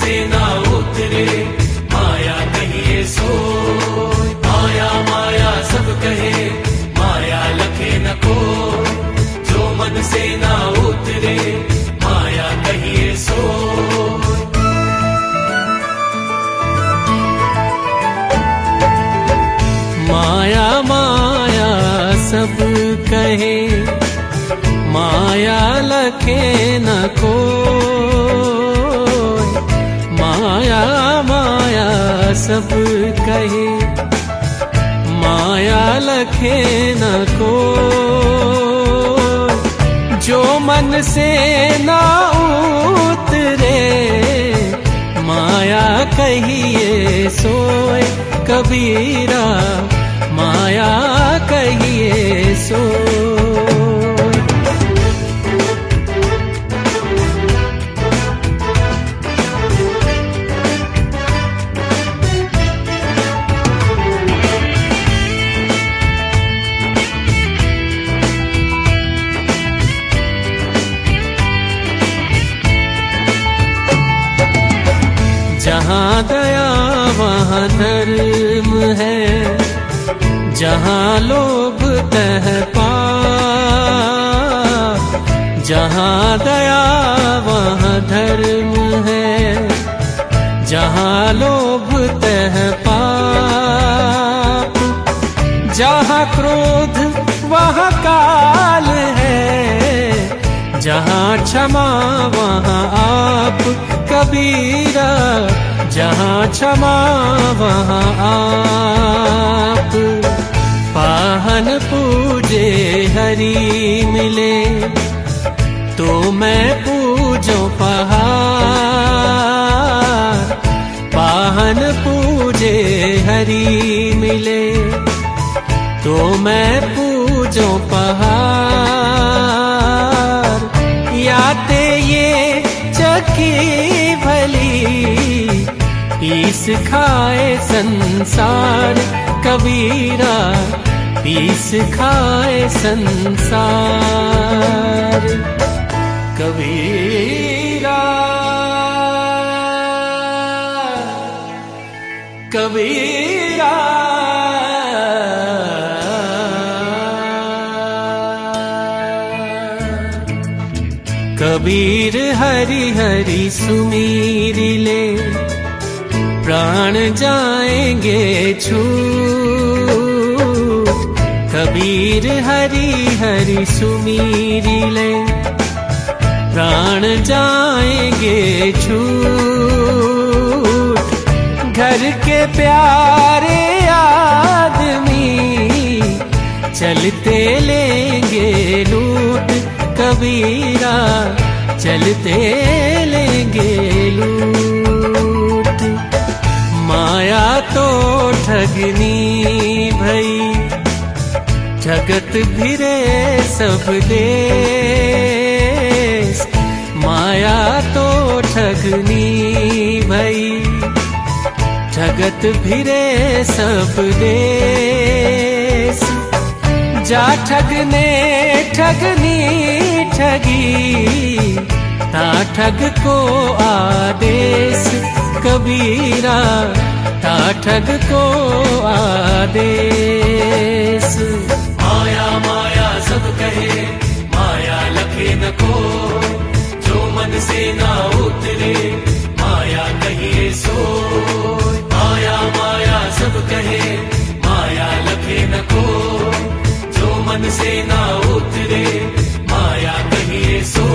से ना उतरे, माया कहिए सो। माया माया सब कहे, माया लखे न को, जो मन से ना उतरे, माया कहिए सो। माया माया सब कहे, माया लखे न कोई। माया माया सब कहे, माया लखे न कोई। जो मन से ना उतरे, माया कहिए सोए। कबीरा माया कहिए सोए। जहाँ दया वहाँ धर्म है, जहाँ लोभ तह पाप। जहाँ दया वहाँ धर्म है, जहाँ लोभ तह पाप। जहाँ क्रोध वहाँ काल है, जहाँ क्षमा वहाँ आप। कबीरा जहाँ क्षमा वहाँ आप। पाहन पूजे हरि मिले, तो मैं पूजो पहाड़। पाहन पूजे हरि मिले, तो मैं पूजो पहाड़। याते ये चकी भली, पीस खाए संसार। कबीरा पीस खाए संसार। कबीरा कबीरा कबीर हरि हरि सुमीर ले, प्राण जाएंगे छूट। कबीर हरि हरि सुमीर ले, प्राण जाएंगे छूट। घर के प्यारे आदमी, चलते लेंगे लूट। कबीरा चलते लेंगे लूट। माया तो ठगनी भई, जगत भिरे सब देश। माया तो ठगनी भई, जगत भिरे सब देश। जा ठगने ठगनी ठगी, ता ठग को आदेश। कबीरा ता ठग को आदेश। माया माया सब कहे, माया लखे न को, जो मन से ना उतरे, माया कहिए सो। माया माया सब कहे, माया लखे न को, जो मन से ना उतरे, माया कहिए सो।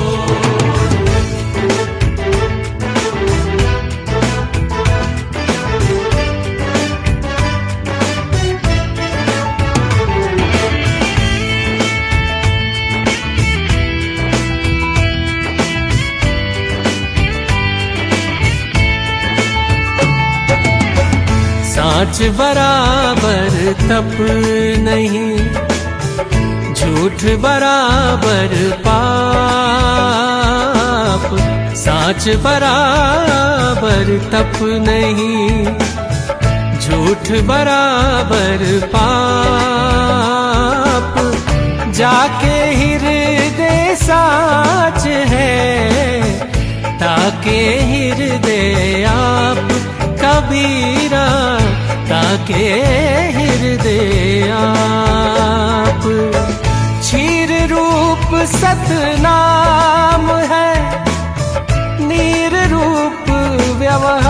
साच बराबर तप नहीं, झूठ बराबर पाप। साच बराबर तप नहीं, झूठ बराबर पाप। जाके हृदय साच है, ताके हृदय कबीरा ताके हृदय आप। क्षीर रूप सतनाम है, नीर रूप व्यवहार।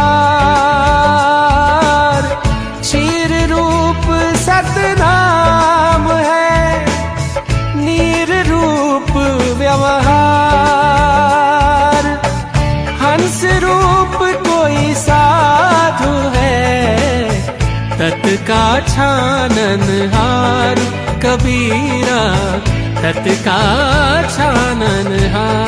क्षीर रूप सतनाम है, नीर रूप व्यवहार। हंस रूप कोई साधु है, तत् का छाननहार कबीरा, तत् का छाननहार।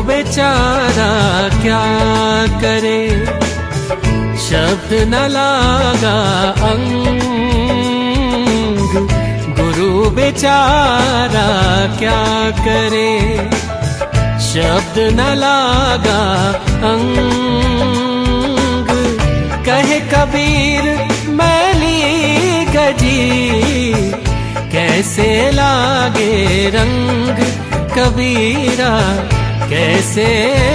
बेचारा क्या करे, शब्द न लागा अंग। गुरु बेचारा क्या करे, शब्द न लागा अंग। कहे कबीर मैली गजी, कैसे लागे रंग कबीरा, कैसे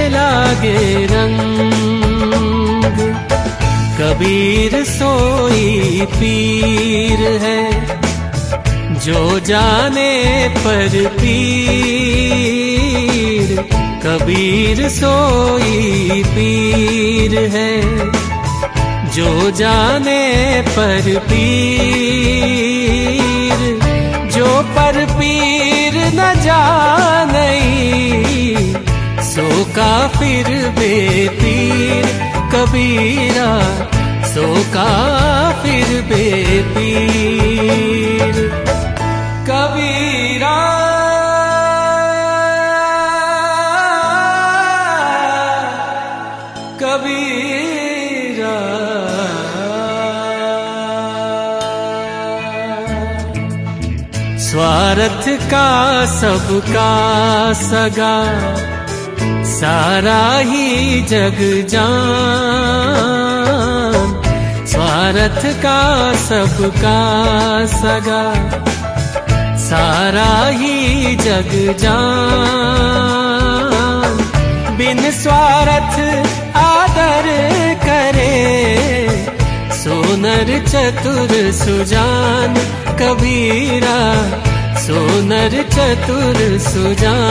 लागे रंग। कबीर सोई पीर है, जो जाने पर पीर। कबीर सोई पीर है, जो जाने पर पीर। जो पर पीर न जाने, सो काफिर बेपीर कबीरा, सो काफिर बेपीर कबीरा। कबीरा स्वार्थ का सबका सगा, सारा ही जग जान। स्वार्थ का सबका सगा, सारा ही जग जान। बिन स्वार्थ आदर करे, सोनर चतुर सुजान कबीरा, सोनर चतुर सुजान।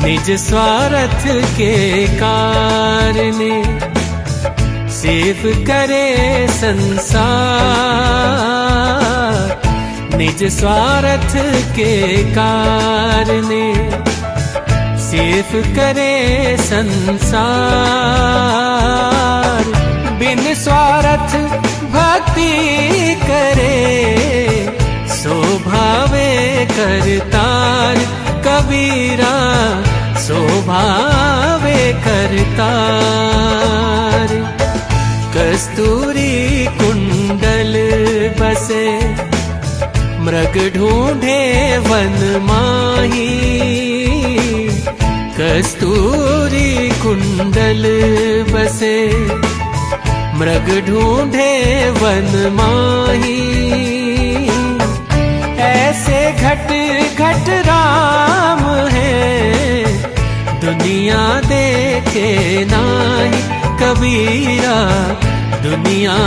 निज स्वार्थ के कारणे, सेव करे संसार। निज स्वार्थ के कारणे, सेव करे संसार। बिन स्वार्थ भक्ति करे, शोभावे करतार कबीरा, शोभावे करतार। कस्तूरी कुंडल बसे, मृग ढूंढे वन माही। कस्तूरी कुंडल बसे, मृग ढूंढे वन माही। ऐसे घट घट राम है, दुनिया देखे नाही कबीरा, दुनिया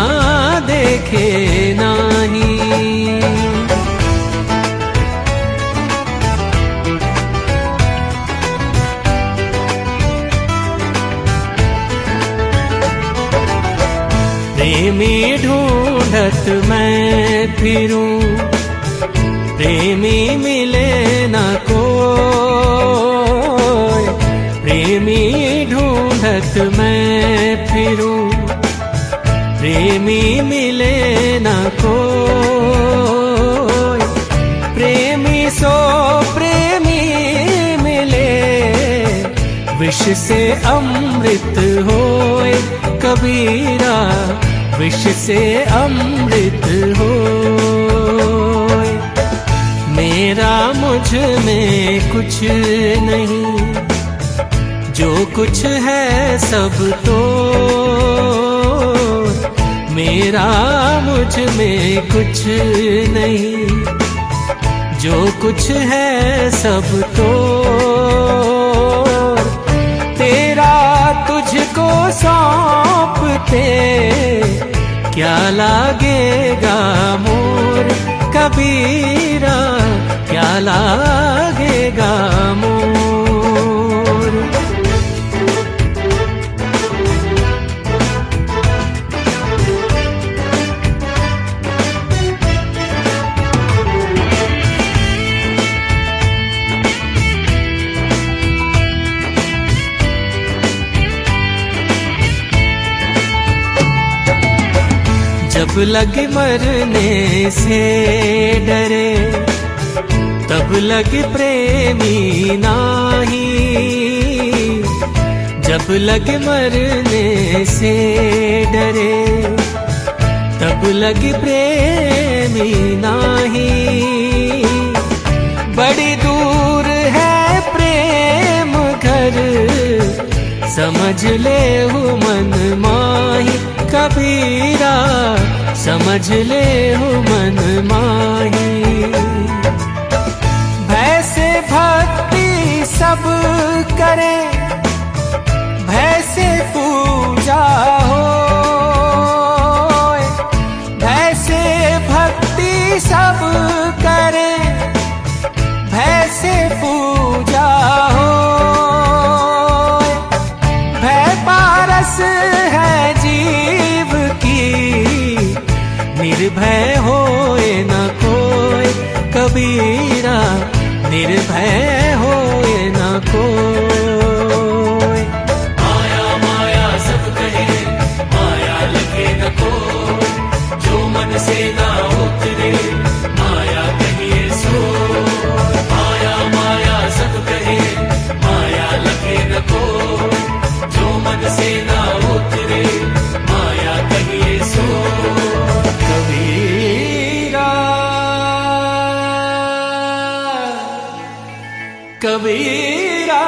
देखे नाही। प्रेमी ढूंढत मैं फिरूं, प्रेमी मिले न कोई। प्रेमी ढूंढत मैं फिरूं, प्रेमी मिले न कोई। प्रेमी सो प्रेमी मिले, विष से अमृत होए कबीरा, विष से अमृत होए। मेरा मुझ में कुछ नहीं, जो कुछ है सब तो मेरा मुझ में कुछ नहीं, जो कुछ है सब तो तेरा तुझको सौंपते क्या लागेगा मोर कबीरा, क्या लागेगा मोर। जब लगे मरने से डरे, तब लगे प्रेमी नाही, जब लगे मरने से डरे, तब लगे प्रेमी नाही। बड़ी दूर है प्रेम घर, समझ ले हूँ मन माही कबीरा, समझ ले हूँ मन माही। भय से भक्ति सब करे, भय से पूजा हो, भय से भक्ति सब करे, भय से पूजा हो। भय पारस है जीव की, निर्भय होए न कोई कबीरा, निर्भय होए न कोई। माया माया सब कहे, माया लगे न कोई, जो मन से ना उतरे माया कहिए सो। माया माया सब कहे, माया लगे न कोई, जो मन से ना उतरे माया कहिए सो। कबीरा कबीरा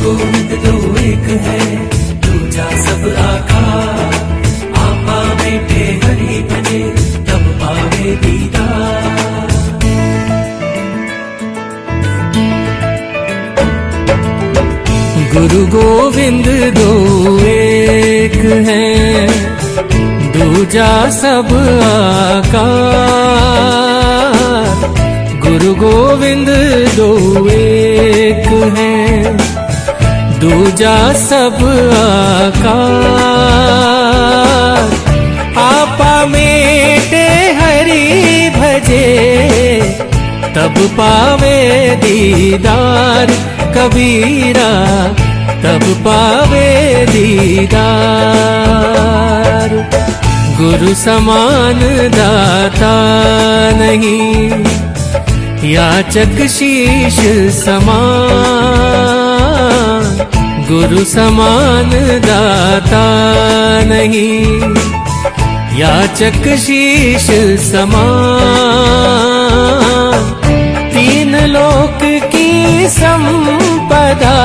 गोविंद दो एक है, दूजा सब आकार। आपा बेटे हरि भजे, तब पावे दीदार। गुरु गोविंद दो एक है, दूजा सब आकार। गुरु गोविंद दो एक है, दूजा सब आकार। आपा मेटे हरि भजे, तब पावे दीदार कबीरा, तब पावे दीदार। गुरु समान दाता नहीं, याचक शीश समान। गुरु समान दाता नहीं, याचक शीश समान। तीन लोक की संपदा,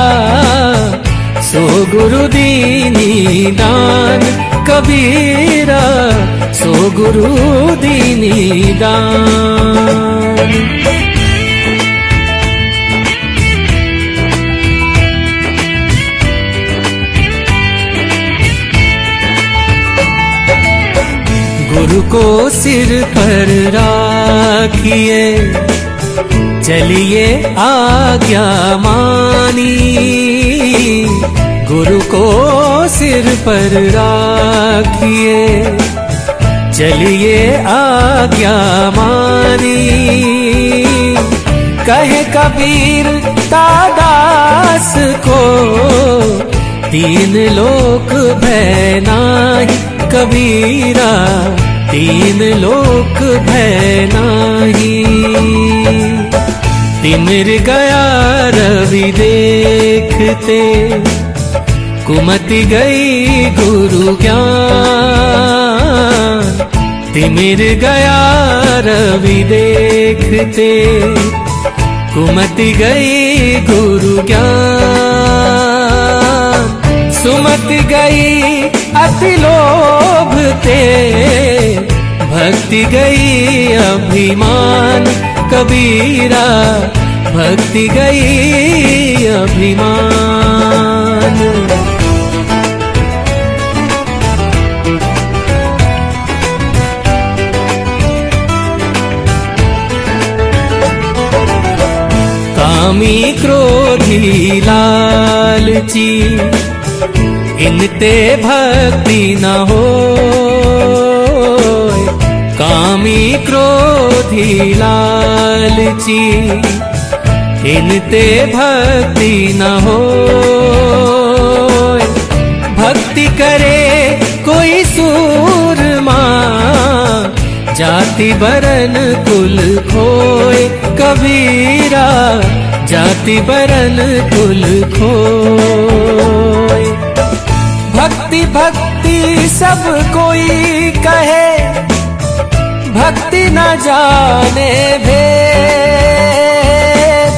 सो गुरु दीनी दान कबीरा, सो गुरु दीनी दान। गुरु को सिर पर राखिए, चलिए आज्ञा मानी। गुरु को सिर पर राखिए, चलिए आज्ञा मानी। कहे कबीर तादास को, तीन लोक भय नाही कबीरा तीन लोक भय नाही। तिमिर गया रवि देखते, कुमति गई गुरु ज्ञान। तिमिर गया रवि देखते, कुमति गई गुरु ज्ञान। सुमति गई अति लोभ ते, भक्ति गई अभिमान। कबीरा भक्ति गई अभिमान। कामी क्रोधी लालची, इनते भक्ति न हो। कामी क्रोधी लालची, इनते भक्ति न हो। भक्ति करे कोई सूरमा, जाति बरन कुल खोए। कबीरा जाति बरन कुल खोए। भक्ति भक्ति सब कोई कहे, भक्ति न जाने भेद।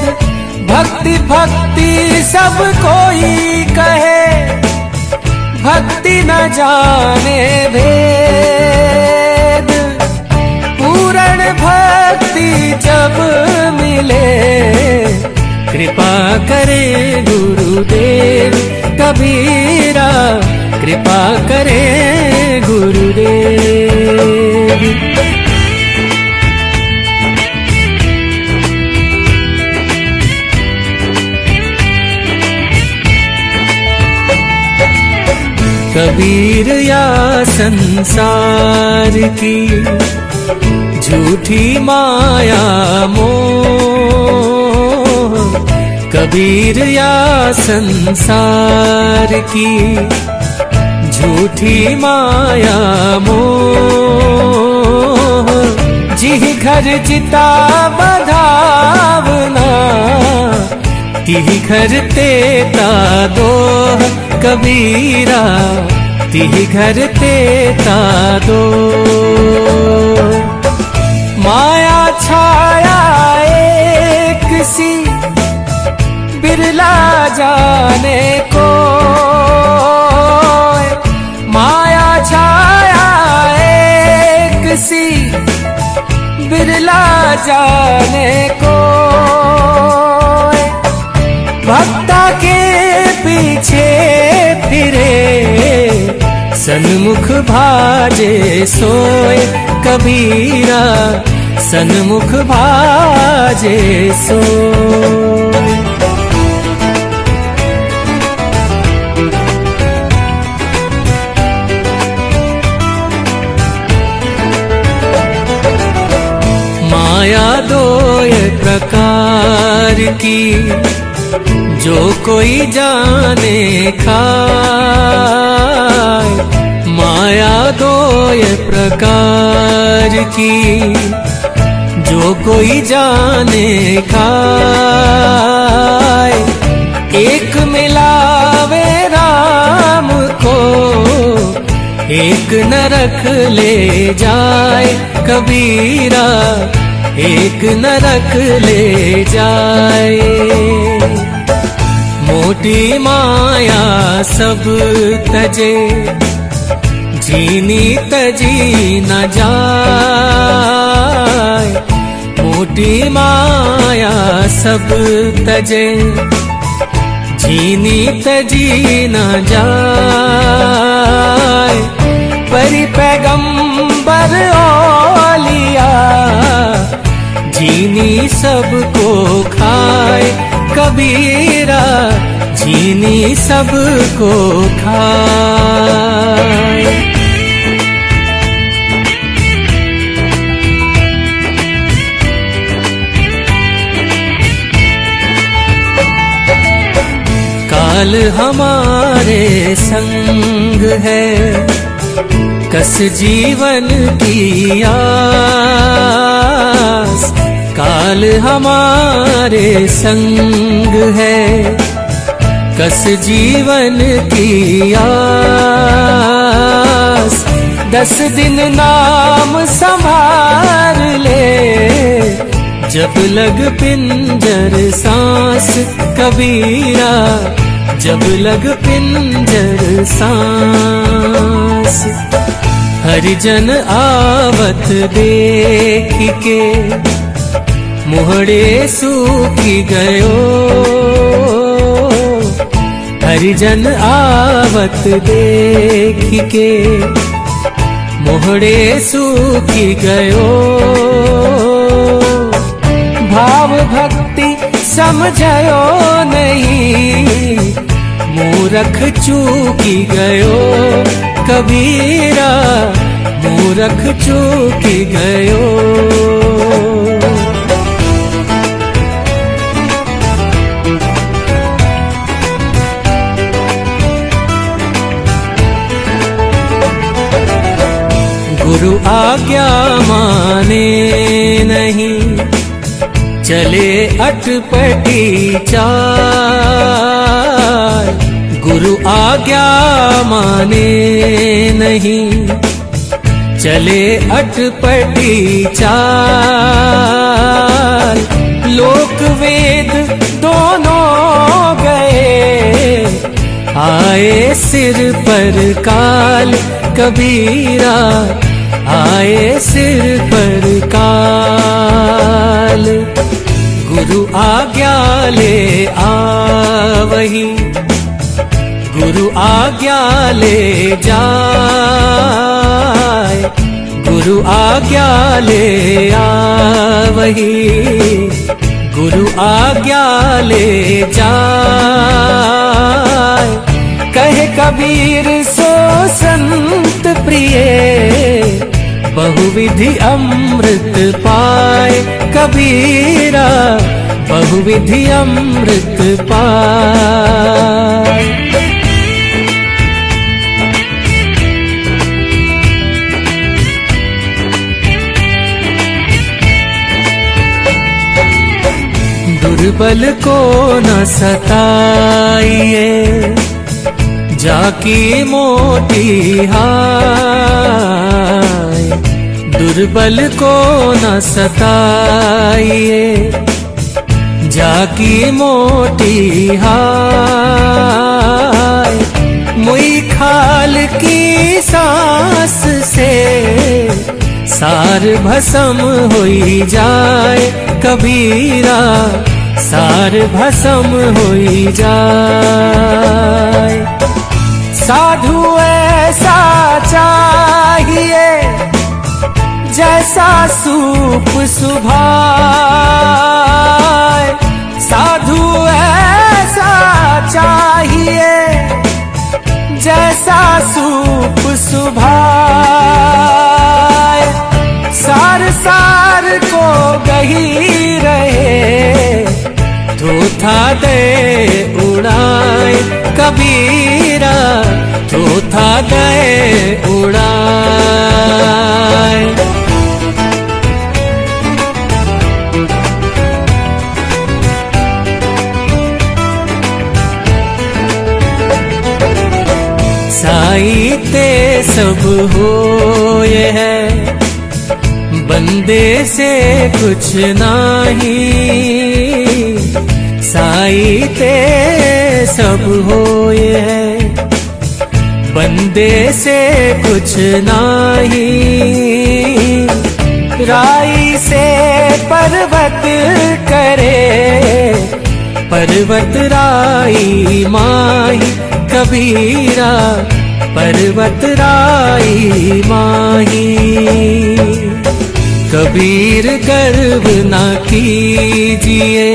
भक्ति भक्ति सब कोई कहे, भक्ति न जाने भेद। पूर्ण भक्ति जब मिले, कृपा करे गुरुदेव। कबीरा कृपा करे गुरुदेव। कबीर या संसार की झूठी माया मोह। कबीर या संसार की झूठी माया मोह। जिह घर जिता बधावना, तिह घर तेता दोह। कबीरा तिह घर तेता दो। माया छाया एक सी, बिरला जाने को। माया छाया एक सी, बिरला जाने को। भक्ता के पीछे फिरे, सन्मुख भाजे सोए। कबीरा सन्मुख भाजे सोए। माया दो प्रकार की, जो कोई जाने खाए। माया दो प्रकार की, जो कोई जाने खाए। एक मिलावे राम को, एक नरक ले जाए। कबीरा एक नरक ले जाए। मोटी माया सब तजे, जीनी तजी न जाए। मोटी माया सब तजे, जीनी तजी न जाए। परी पैगंबर औलिया, जीनी सबको खाए। कबीरा जीनी सबको खाए। काल हमारे संग है, कस जीवन की आस, काल हमारे संग है। कस जीवन की आस, 10 दिन नाम संभाल ले। जब लग पिंजर सांस कबीरा, जब लग पिंजर सांस। हरिजन आवत देख के मुहड़े सूखी गयो। हरिजन आवत देख के मुहड़े सूखी गयो। भाव भक्ति समझयो नहीं, मूरख चूकी गयो। कबीरा मूरख चूकी गयो। गुरु आज्ञा माने नहीं, चले अटपटी चाल। गुरु आज्ञा माने नहीं, चले अटपटी चाल। लोक वेद दोनों गए, आए सिर पर काल। कबीरा आए सिर पर काल। गुरु आज्ञा ले आवही, गुरु आज्ञा ले जाए। गुरु आज्ञा ले आवही, गुरु आज्ञा ले जाए। कहे कबीर सो संत प्रिय, बहुविधि अमृत पाए। कबीरा बहुविधि अमृत पाए। दुर्बल को न सताइए, जाकी मोटी हाय। दुर्बल को न सताइए, जाकी मोटी हाय। मुई खाल की सांस से सार भस्म होई जाए। कबीरा सार भस्म होई जाए। साधु ऐसा चाहिए, जैसा सूप सुभाए। साधु ऐसा चाहिए, जैसा सूप सुभाए। सार सार को गही रहे, थोथा दे उड़ाए। कबीरा थोथा दे उड़ाए। साई ते सब होए है, बंदे से कुछ नहीं। साई ते सब होए है, बंदे से कुछ नहीं। राई से पर्वत करे, पर्वत राई माही। कबीरा पर्वत राई माही। कबीर गर्व न कीजिए,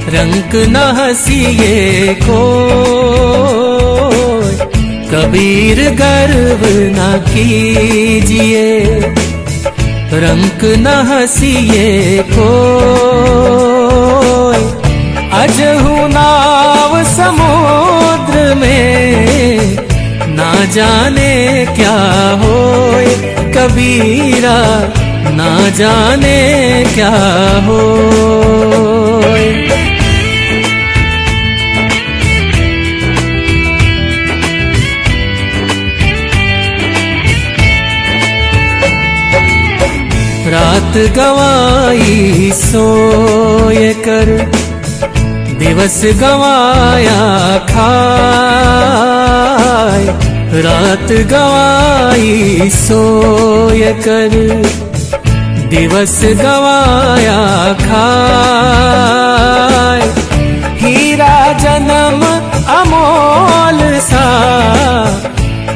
रंक न हंसिए को। कबीर गर्व न कीजिए, रंक न हंसिए को। अजहु नाव समुद्र में, ना जाने क्या होए कबीरा, ना जाने क्या होए। रात गवाई सोए कर, दिवस गवाया खाए। रात गवाई सोए कर, दिवस गवाया खाए। हीरा जन्म अमोल सा,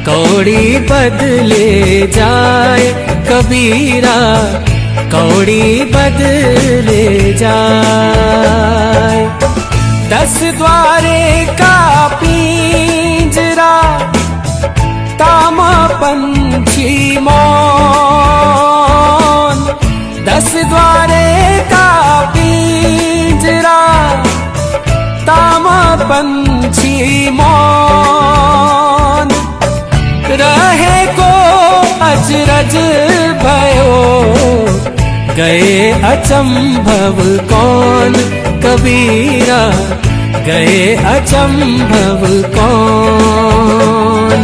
कौड़ी बदले जाए कबीरा, कौड़ी बदले जाए। 10 द्वारे का पिंजरा, तामा पंछी मौन। 10 द्वारे का पिंजरा, तामा पंछी मौन। रहे को अजरज भयो, गए अचंभव कौन कबीरा, गए अचंभव कौन।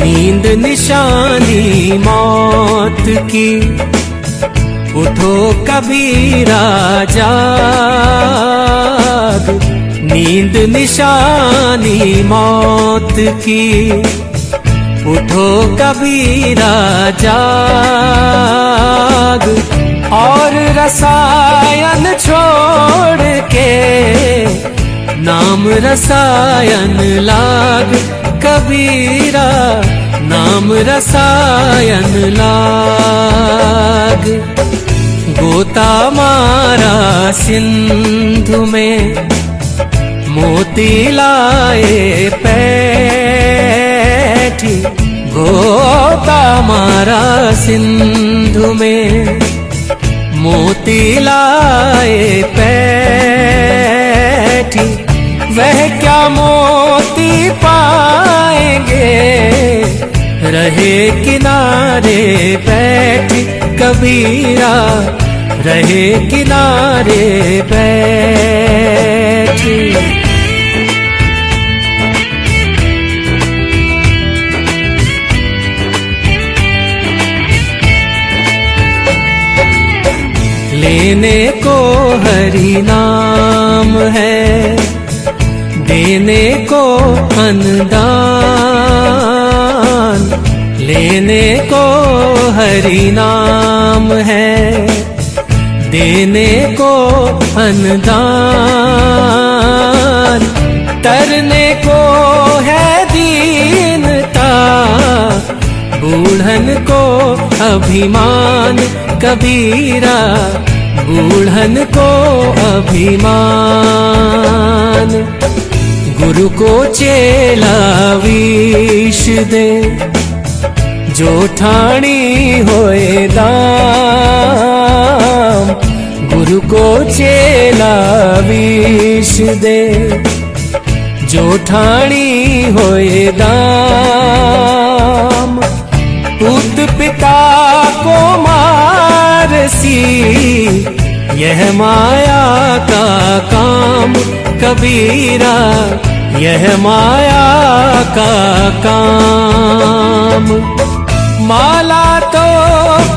नींद निशानी मौत की, उठो कबीरा जाग। नींद निशानी मौत की, उठो कबीरा जाग। और रसायन छोड़ के, नाम रसायन लाग कबीरा, नाम रसायन लाग। गोता मारा सिंधु में, मोती लाए पैठी। गोता मारा सिंधु में, मोती लाए पैठी। वह क्या मोती पाएंगे, रहे किनारे बैठी कबीरा, रहे किनारे बैठी। लेने को हरि नाम है, देने को अनुदान। लेने को हरि नाम है, देने को अनुदान। तरने को है दीनता, बूढ़न को अभिमान कबीरा, बूढ़न को अभिमान। गुरु को चेला विष दे, जो ठाणी होए दाम। गुरु को चेला विष दे, जो ठाणी होए दाम। पुत पिता को मारसी, यह माया का काम कबीरा, यह माया का काम। माला तो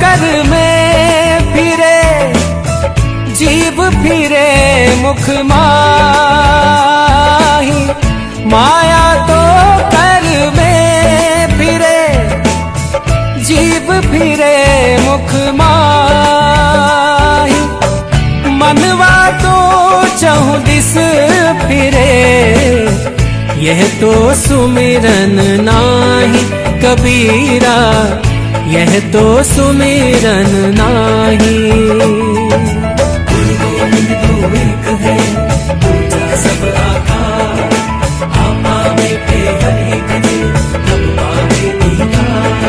कर में फिरे, जीभ फिरे मुख माही। माया तो कर में फिरे, जीभ फिरे मुख माही। मनवा तो चहुँ दिस फिरे, यह तो सुमिरन नाही कबीरा, यह तो सुमिरन नाही। गुरु गोविंद तो एक है, दूजा सब आकार। आपा में पे हरि भजे, तब पावे दीदार।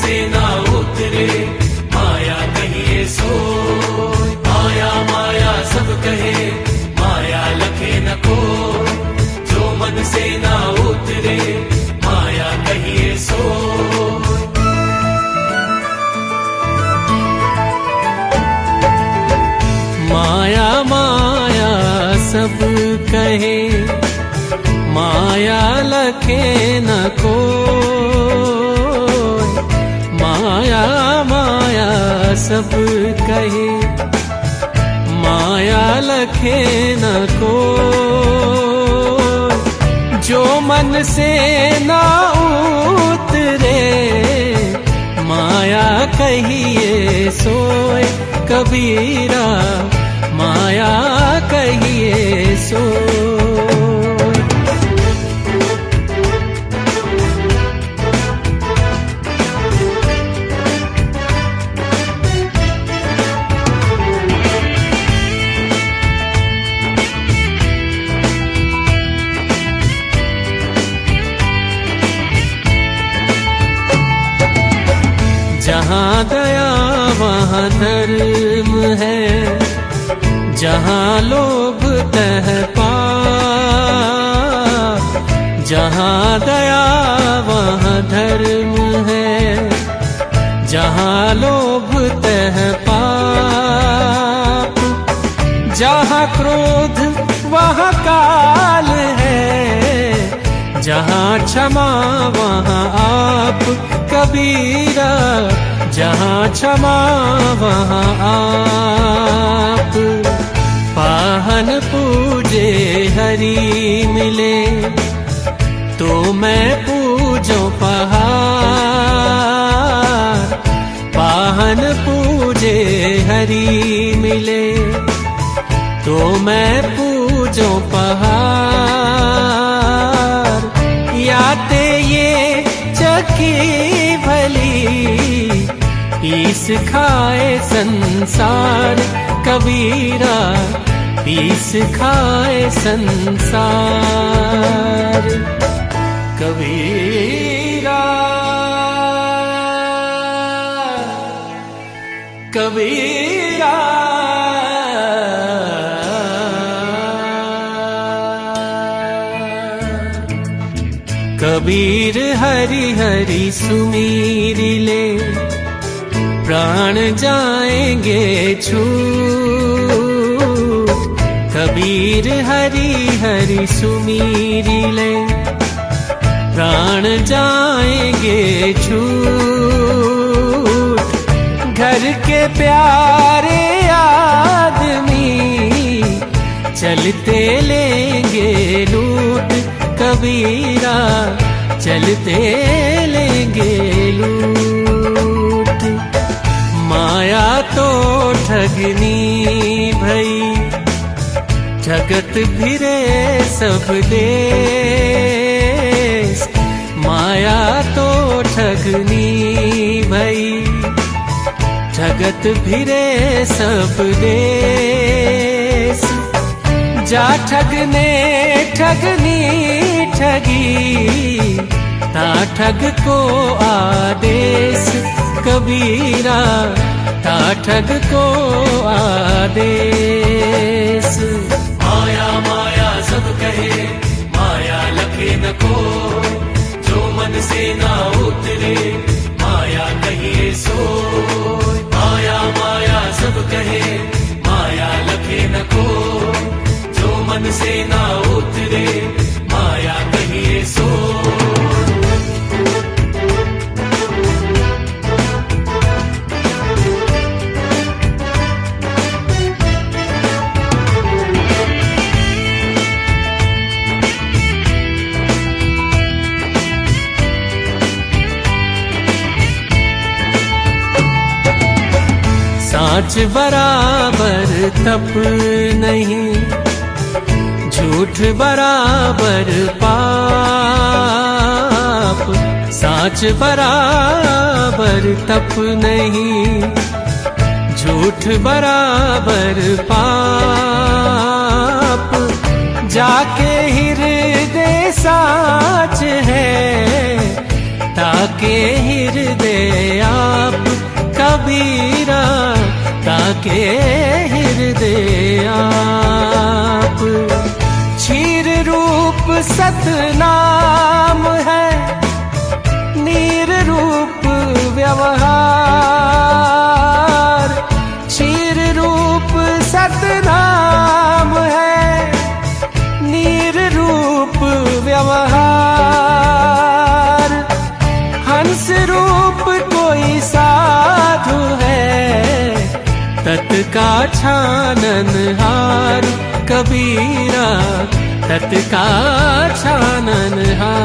से ना उतरे, माया कहिए सोए। माया माया सब कहे, माया लखे न कोई, जो मन से ना उतरे, माया कहिए सोए। माया माया सब कहे, माया लखे न कोई। माया माया सब कहे, माया लखे न कोई। जो मन से ना उतरे, माया कहिए सोए। कबीरा माया कहिए सोए। जहाँ दया वहाँ धर्म है, जहाँ लोभ तह पाप। जहाँ दया वहाँ धर्म है, जहाँ लोभ तह पाप। जहाँ क्रोध वहाँ काल है, जहाँ क्षमा वहाँ आप। कबीरा जहाँ क्षमा वहाँ आप। पाहन पूजे हरि मिले, तो मैं पूजो पहाड़। पाहन पूजे हरि मिले, तो मैं पूजो पहाड़। याते ये चकी भली, पीस खाए संसार। कबीरा पीस खाए संसार। कबीरा कबीरा कबीर हरि हरि सुमीर ले, प्राण जाएंगे छूट। कबीर हरि हरि सुमीर ले, प्राण जाएंगे छूट। घर के प्यारे आदमी, चलते लेंगे लूट। कबीरा चलते लेंगे लूट। माया तो ठगनी भई, जगत फिरे सब देश। माया तो ठगनी भई, जगत फिरे सब देश। जा ठगने ठगनी ठगी, ता ठग को आदेश। कबीरा ता ठग को आदेश। माया माया सब कहे, माया लखे न कोई, जो मन से ना उतरे, माया कहिए सोए। माया माया सब कहे, माया लखे न कोई, जो मन से ना उतरे, माया कहिए सोए। साच बराबर तप नहीं, झूठ बराबर पाप। साच बराबर तप नहीं, झूठ बराबर पाप। जाके हृदय साच है, ता ताके हृदय आप कबीरा, ताके हृदय आप। क्षीर रूप सतनाम है, नीर रूप व्यवहार। क्षीर रूप सतनाम है, नीर रूप व्यवहार। हंस रूप कोई साधु है, तत् का छाननहार कबीरा, तत् का छाननहार।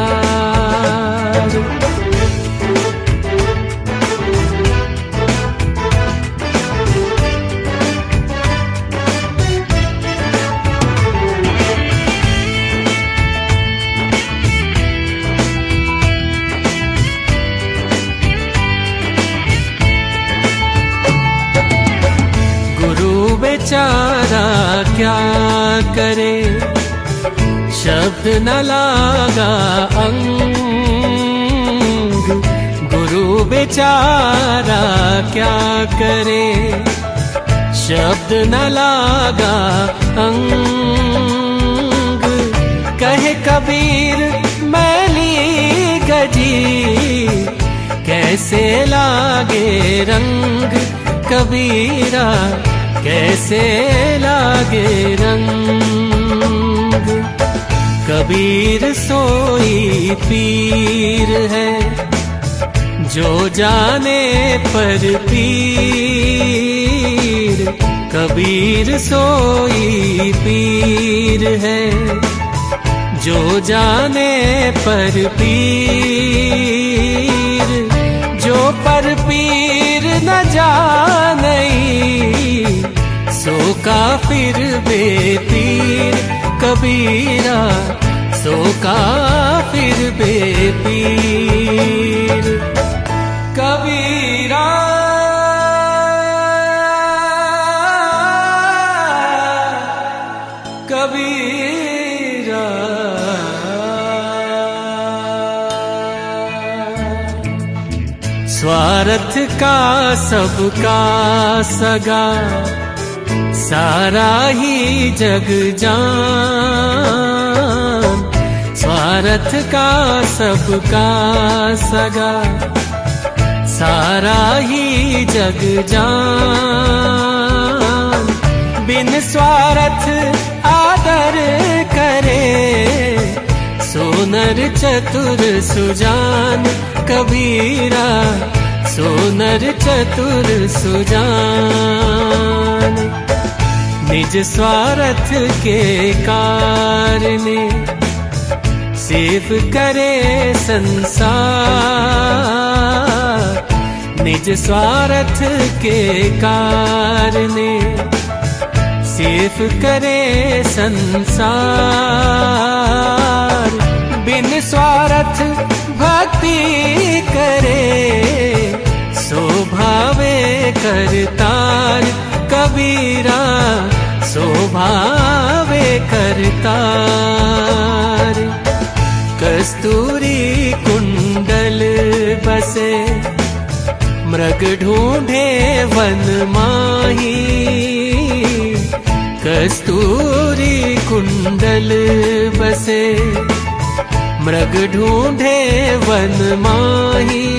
बेचारा क्या करे, शब्द न लागा अंग। गुरु बेचारा क्या करे, शब्द न लागा अंग। कहे कबीर मैली गजी, कैसे लागे रंग कबीरा, कैसे लागे रंग। कबीर सोई पीर है, जो जाने पर पीर। कबीर सोई पीर है, जो जाने पर पीर। जो पर पीर न जाने, सो काफिर बेपीर कबीरा, सो काफिर बेपीर कबीरा। कबीरा स्वार्थ का सबका सगा, सारा ही जग जान। स्वार्थ का सबका सगा, सारा ही जग जान। बिन स्वार्थ आदर करे, सोनर चतुर सुजान कबीरा, सोनर चतुर सुजान। निज स्वार्थ के कारणे, सेव करे संसार। निज स्वार्थ के कारणे, सेव करे संसार। बिन स्वार्थ भक्ति करे, शोभावे करतार कबीरा, शोभावे करतार। कस्तूरी कुंडल बसे, मृग ढूंढे वन माही। कस्तूरी कुंडल बसे, मृग ढूंढे वन माही।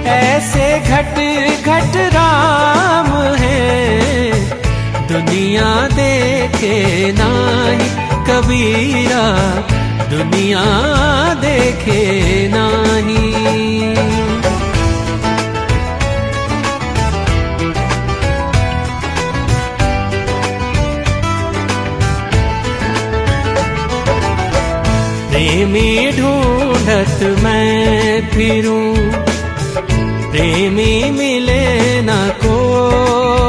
ऐसे घट घट राम है, दुनिया देखे नाही कबीरा, दुनिया देखे नाही। प्रेमी ढूंढत मैं फिरूं, प्रेमी मिले न कोई।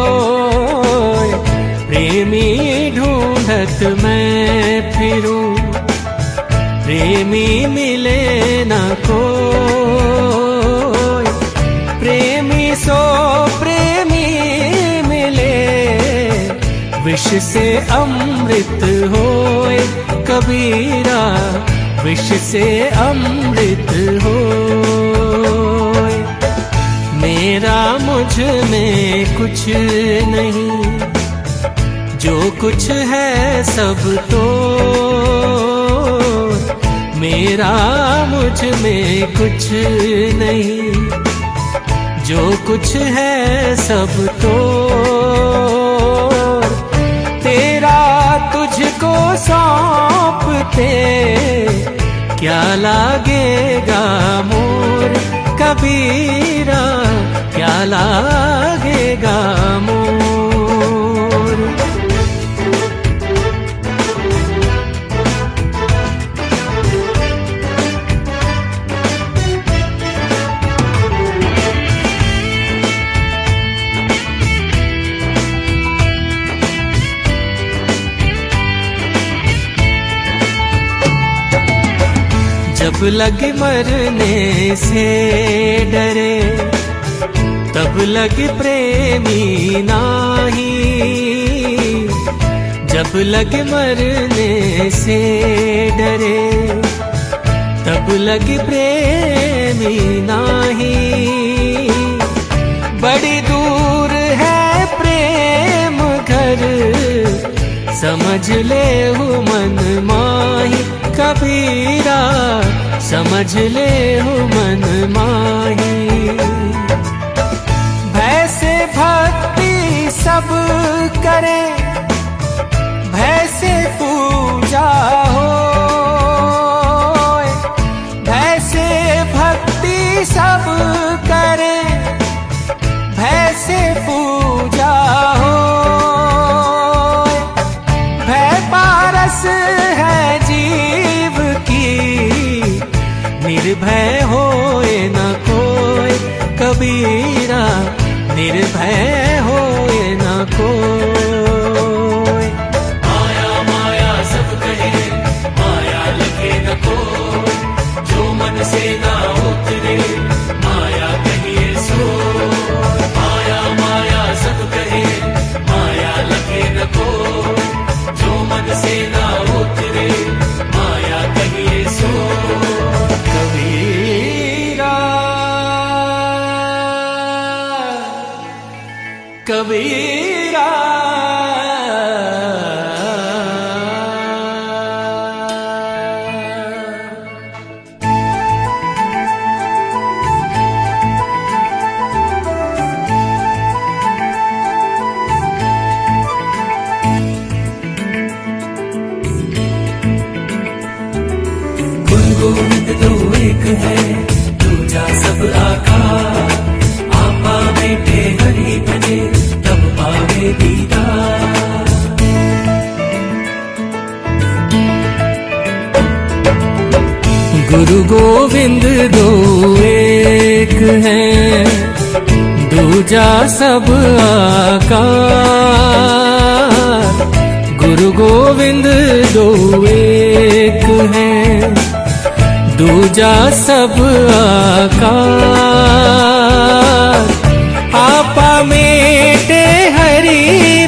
प्रेमी ढूंढत मैं फिरूं, प्रेमी मिले न कोई। प्रेमी सो प्रेमी मिले, विष से अमृत होए कबीरा, विष से अमृत हो। कुछ नहीं, जो कुछ है सब तो मेरा, मुझ में कुछ नहीं, जो कुछ है सब तो तेरा, तुझको सौंपते क्या लागेगा मोर कबीरा, क्या लागेगा मोर। जब लगे मरने से डरे, तब लगे प्रेमी नाही, जब लगे मरने से डरे, तब लगे प्रेमी नाही, बड़ी दूर है प्रेम घर, समझ ले हूँ मन माही कबीरा, समझ ले हूँ मन माही। भय से भक्ति सब करे, भय से पूजा हो, भय से भक्ति सब करे, भय से पूजा हो, भय पारस है जीव की, निर्भय होए न कोई कबीरा, निर्भय होए न कोई। माया माया सब कहे, माया लगे न कोई, जो मन से ना उतरे, माया कहिए सो। माया माया सब कहे, माया लगे न कोई, जो मन से ना उतरे, माया कहिए सो। कबीरा कबीरा गोविंद दो एक है, दूजा सब आकार, आपा बेटे हरि भजे, तब पावे दीदार। गुरु गोविंद दो एक है, दूजा सब आकार, गुरु गोविंद दो एक है, दूजा सब आकार, आपा मेटे हरि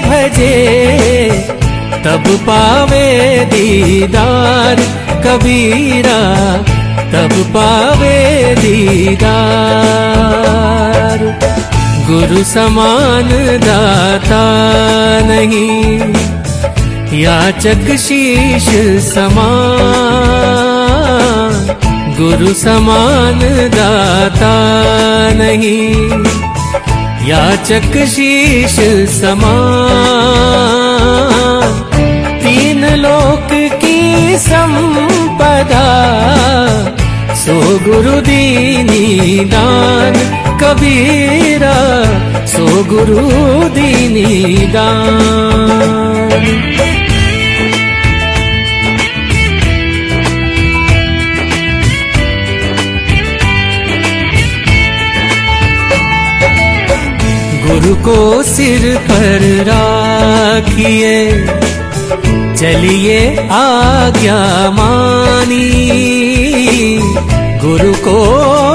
भजे, तब पावे दीदार कबीरा, तब पावे दीदार। गुरु समान दाता नहीं, याचक शीश समान, गुरु समान दाता नहीं, याचक शीश समान, तीन लोक की संपदा, सो गुरु दीनी दान कबीरा, सो गुरु दीनी दान। गुरु को सिर पर राखिए, चलिए आज्ञा मानी, गुरु को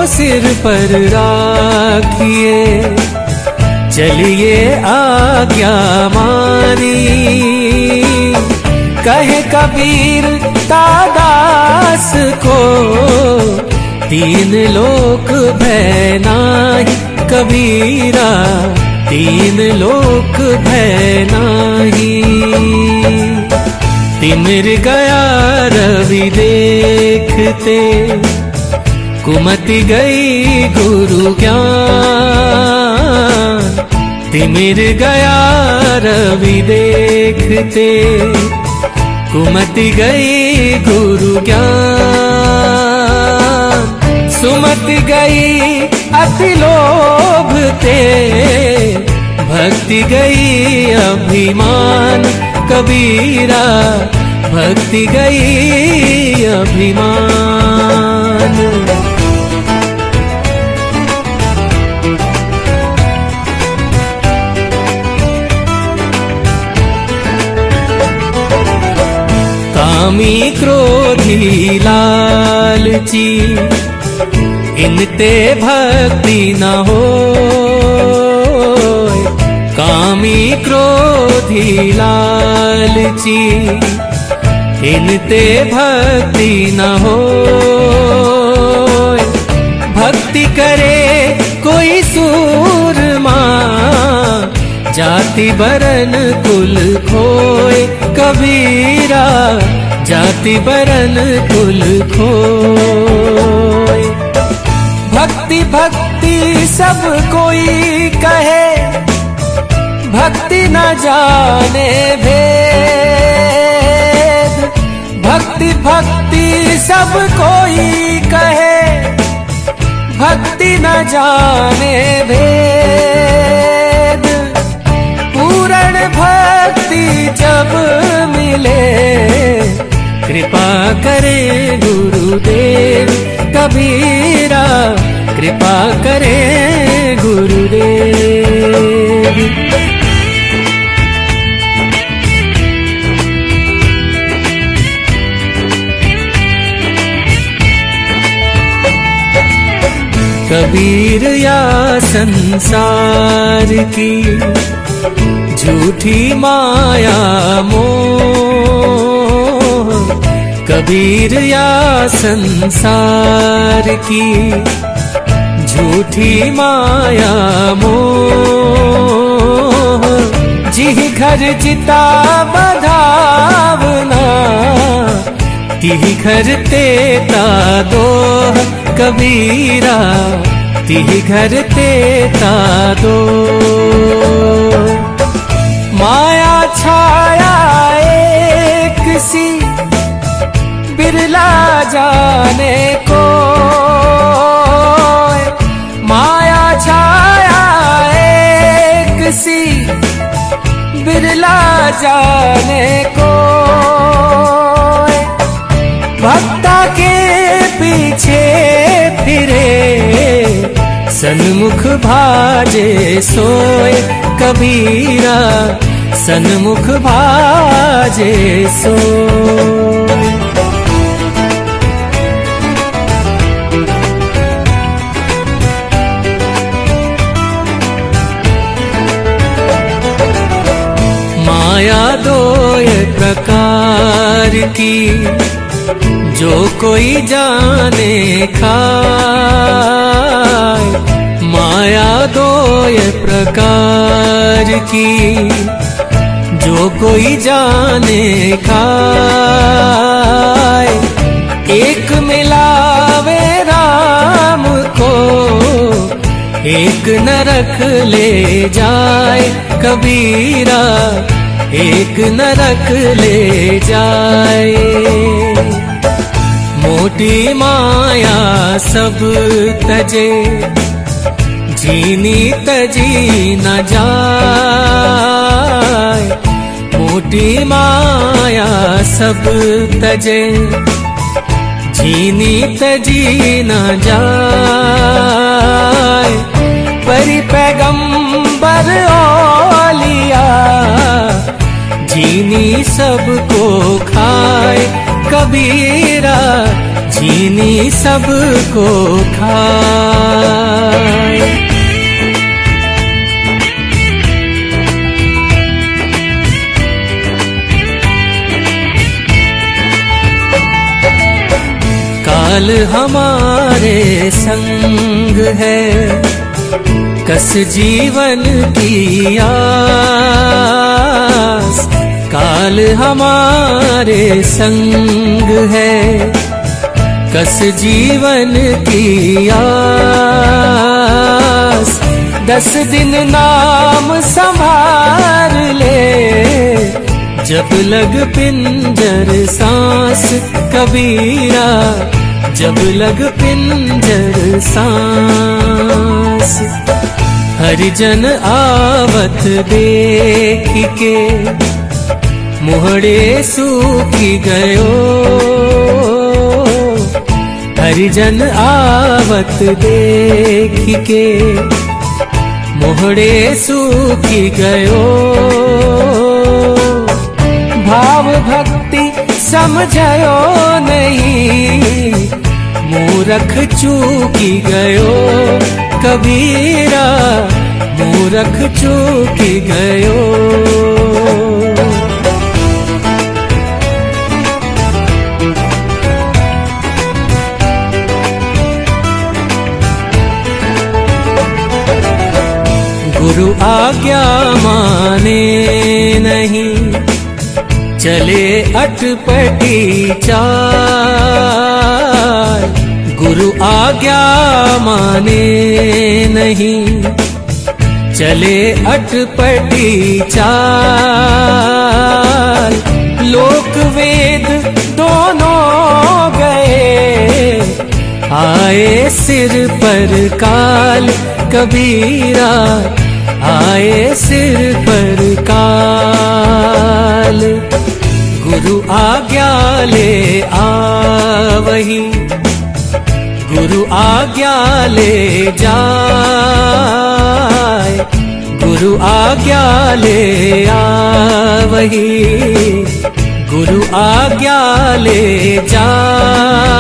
सिर पर राखिए, चलिए आज्ञा मानी, कहे कबीर दास को, तीन लोक भय नाही कबीरा, तीन लोक भय नाही। तिमिर गया रवि देखते, कुमति गई गुरु ज्ञान। तिमिर गया रवि देखते, कुमति गई गुरु ज्ञान। सुमति गई अति लोभ ते, भक्ति गई अभिमान। कबीरा भक्ति गई अभिमान। कामी क्रोधी लालची, इनते भक्ति न हो। कामी क्रोधी लालची, इनते भक्ति न हो। भक्ति करे कोई सूरमा, जाति बरन कुल खोए। कबीरा जाति बरन कुल खोए। भक्ति भक्ति सब कोई कहे, भक्ति न जाने भेद। भक्ति भक्ति सब कोई कहे, भक्ति न जाने भेद। पूर्ण भक्ति जब मिले, कृपा करे गुरुदेव। कबीरा कृपा करे गुरुदेव। कबीर या संसार की झूठी माया मोह। कबीर या संसार की झूठी माया मोह। जिह घर जिता बधावना, तिह घर तेता दोह। कबीरा तिह घर तेता दो। माया छाया एक सी, बिरला जाने को। माया छाया एक सी, बिरला जाने को। भक्ता के पीछे फिरे, सन्मुख भाजे सोए। कबीरा सन्मुख भाजे सोए। माया दो प्रकार की, जो कोई जाने खाए। माया दो प्रकार की, जो कोई जाने खाए। एक मिलावे राम को, एक नरक ले जाए। कबीरा एक नरक ले जाए। मोटी माया सब तजे, जीनी तजी न जाए। मोटी माया सब तजे, जीनी तजी न जाए। परी पैगंबर औलिया, जीनी सबको खाए। कबीरा जीनी सबको खाए। काल हमारे संग है, कस जीवन की आस, काल हमारे संग है। कस जीवन की आस, 10 दिन नाम संभाल ले। जब लग पिंजर सांस कबीरा, जब लग पिंजर सांस। हरिजन आवत देख के मुहड़े सूखी गयो। हरिजन आवत देख के मुहड़े सूखी गयो। भाव भक्ति समझयो नहीं, मूरख चूकी गयो। कबीरा मूरख चूकी गयो। गुरु आज्ञा माने नहीं, चले अटपटी चाल। गुरु आज्ञा माने नहीं, चले अटपटी चाल। लोक वेद दोनों गए, आए सिर पर काल। कबीरा आए सिर पर काल। गुरु आज्ञा ले आवही, गुरु आज्ञा ले जाए। गुरु आज्ञा ले आवही, गुरु आज्ञा ले जाए।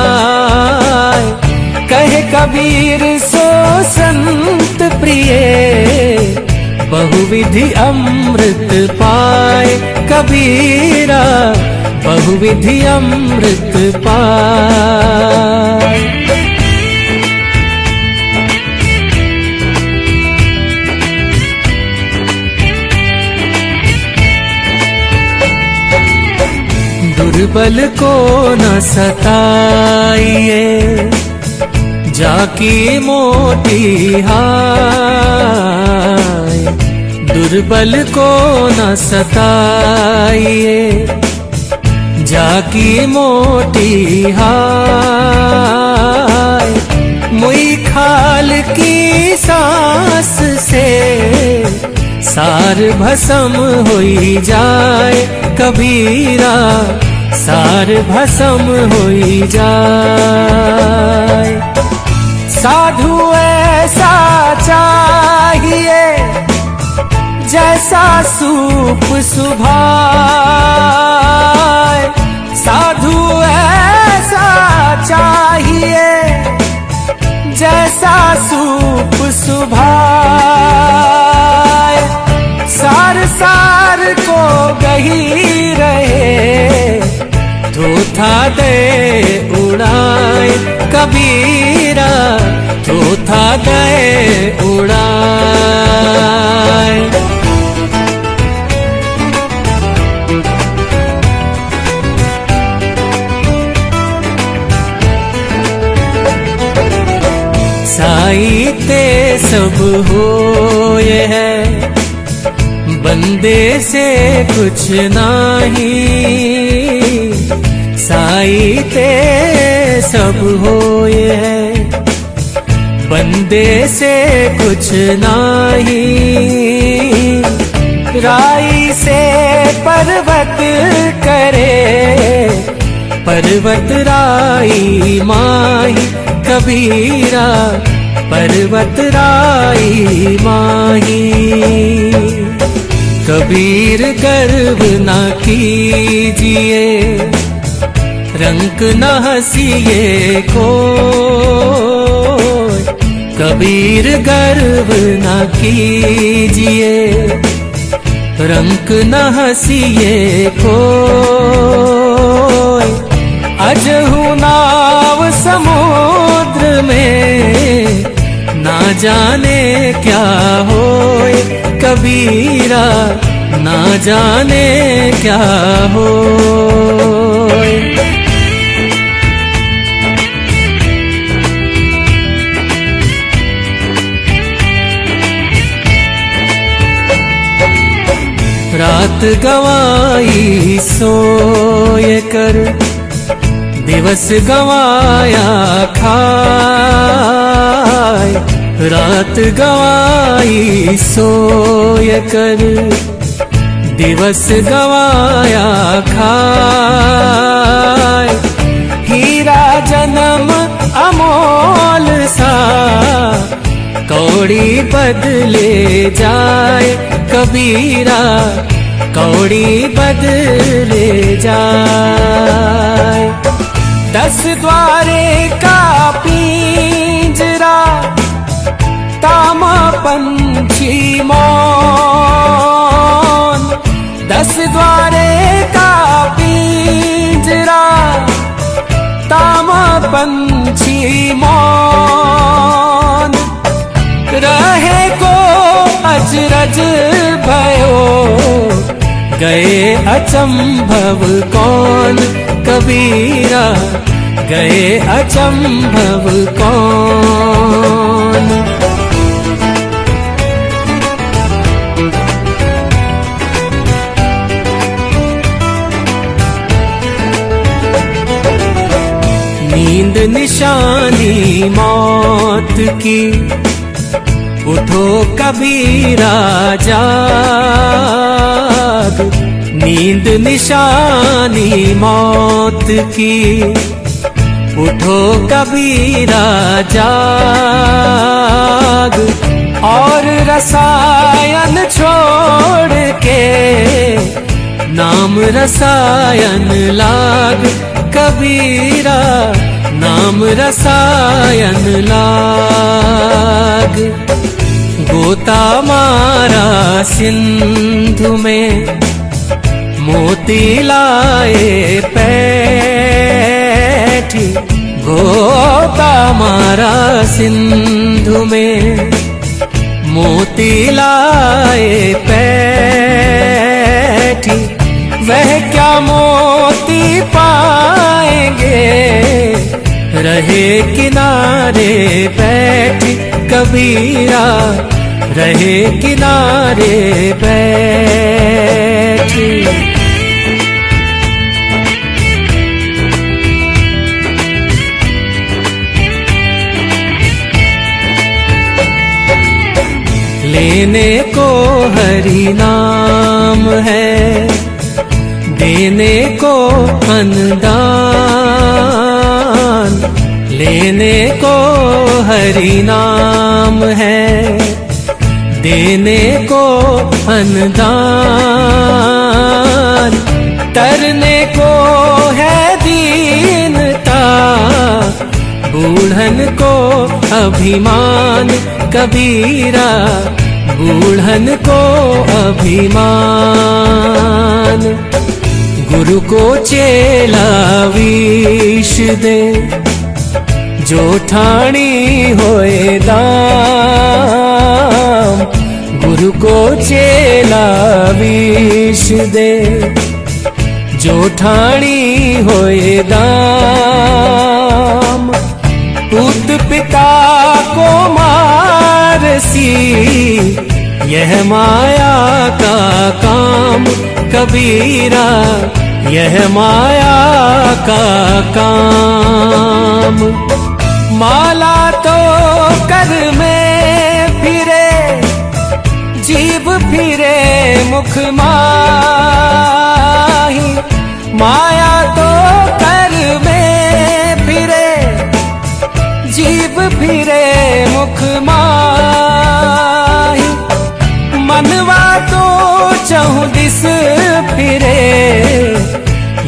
कहे कबीर सो संत प्रिय, बहुविधि अमृत पाए। कबीरा बहुविधि अमृत पाए। दुर्बल को न सताइए, जाकी मोटी हाय। दुर्बल को न सताइए, जाकी मोटी हाय। मुई खाल की सांस से सार भस्म होई जाए। कबीरा सार भस्म होई जाए। साधु ऐसा चाहिए, जैसा सूप सुभाए। साधु ऐसा चाहिए, जैसा सूप सुभाए। सार सार को गही रहे, थोथा दे उड़ाए। कबीरा थोथा दे उड़ाए। साई ते सब होए है, बंदे से कुछ नहीं। साई ते सब होए है, बंदे से कुछ नहीं। राई से पर्वत करे, पर्वत राई माही। कबीरा पर्वत राई माही। कबीर गर्व न कीजिए, रंक न हंसिए को। कबीर गर्व न कीजिए, रंक न हंसिए को। अजहु नाव समुद्र में, ना जाने क्या होए कबीरा, ना जाने क्या होए। रात गवाई सोए कर, दिवस गवाया खाए। रात गवाई सोए कर, दिवस गवाया खाए। हीरा जन्म अमोल सा, कौड़ी बदले जाए कबीरा, कौड़ी बदले जाए। 10 द्वारे का पिंजरा, तामा पंछी मौन। 10 द्वारे का पिंजरा, तामा पंछी मौन। रहे को अचरज भयो, गए अचंभव कौन कबीरा, गए अचंभव कौन। नींद निशानी मौत की, उठो कबीरा जाग। नींद निशानी मौत की, उठो कबीरा जाग। और रसायन छोड़ के, नाम रसायन लाग कबीरा, नाम रसायन लाग। गोता मारा सिंधु में, मोती लाए पैठी। गोता मारा सिंधु में, मोती लाए पैठी। वह क्या मोती पाएंगे, रहे किनारे बैठी कबीरा, रहे किनारे बैठी। लेने को हरि नाम है, देने को अनुदान। लेने को हरि नाम है, देने को अनुदान। तरने को है दीनता, बूढ़न को अभिमान कबीरा, बूढ़न को अभिमान। गुरु को चेला विष दे, जो ठाणी होए दाम। गुरु को चेला विष दे, जो ठाणी होए दाम। पुत पिता को मारसी, यह माया का काम कबीरा, यह माया का काम। माला तो कर में फिरे, जीव फिरे मुख माही। माया तो कर में फिरे, जीव फिरे मुख माही। मनवा तो चहुँ दिस फिरे,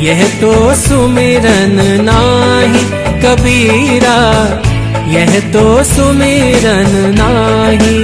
यह तो सुमिरन नाही कबीरा, यह तो सुमिरन नाही।